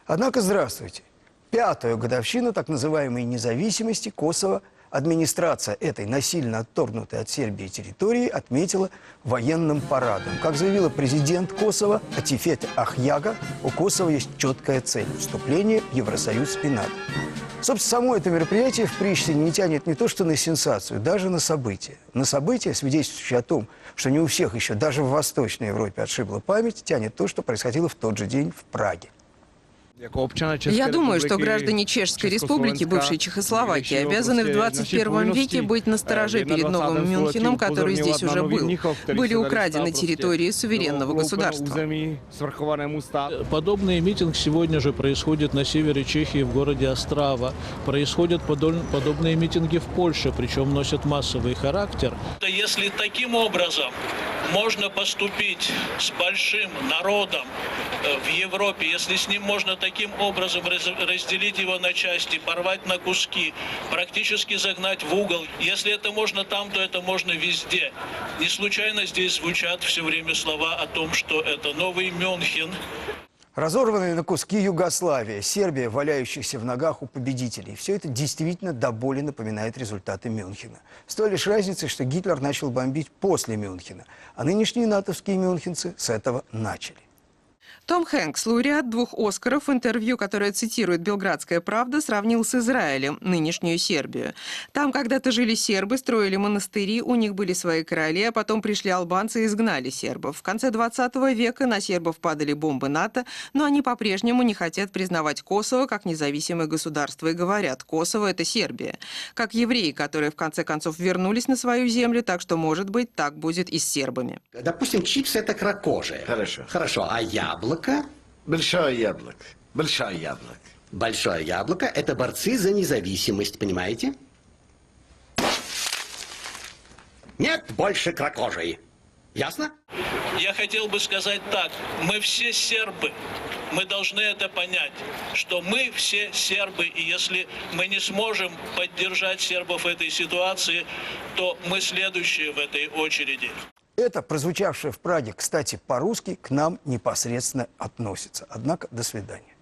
Однако, здравствуйте. 5-ю годовщину так называемой независимости Косово администрация этой насильно отторгнутой от Сербии территории отметила военным парадом. Как заявила президент Косово Атифет Ахьяга, у Косово есть четкая цель – вступление в Евросоюз и НАТО. Собственно, само это мероприятие в Приштине не тянет не то что на сенсацию, даже на события. На события, свидетельствующие о том, что не у всех еще, даже в Восточной Европе, отшибла память, тянет то, что происходило в тот же день в Праге. Я думаю, что граждане Чешской Республики, бывшей Чехословакии, обязаны в 21 веке быть настороже перед новым Мюнхеном, который здесь уже был. Были украдены территории суверенного государства. Подобный митинг сегодня же происходит на севере Чехии, в городе Острава. Происходят подобные митинги в Польше, причем носят массовый характер. Если таким образом можно поступить с большим народом в Европе, если с ним можно таким образом разделить его на части, порвать на куски, практически загнать в угол. Если это можно там, то это можно везде. Не случайно здесь звучат все время слова о том, что это новый Мюнхен. Разорванная на куски Югославия, Сербия, валяющихся в ногах у победителей. Все это действительно до боли напоминает результаты Мюнхена. С той лишь разницей, что Гитлер начал бомбить после Мюнхена, а нынешние натовские мюнхенцы с этого начали. Том Хэнкс, лауреат 2 «Оскаров», в интервью, которое цитирует «Белградская правда», сравнил с Израилем, нынешнюю Сербию. Там когда-то жили сербы, строили монастыри, у них были свои короли, а потом пришли албанцы и изгнали сербов. В конце 20 века на сербов падали бомбы НАТО, но они по-прежнему не хотят признавать Косово как независимое государство и говорят: Косово – это Сербия. Как евреи, которые в конце концов вернулись на свою землю, так что, может быть, так будет и с сербами. Допустим, чипсы – это кракожи. Хорошо. Хорошо, а яблоко? Большое яблоко. Большое яблоко. Большое яблоко – это борцы за независимость, понимаете? Нет больше кракожей. Ясно? Я хотел бы сказать так. Мы все сербы. Мы должны это понять, что мы все сербы, и если мы не сможем поддержать сербов в этой ситуации, то мы следующие в этой очереди. Это, прозвучавшее в Праге, кстати, по-русски, к нам непосредственно относится. Однако, до свидания.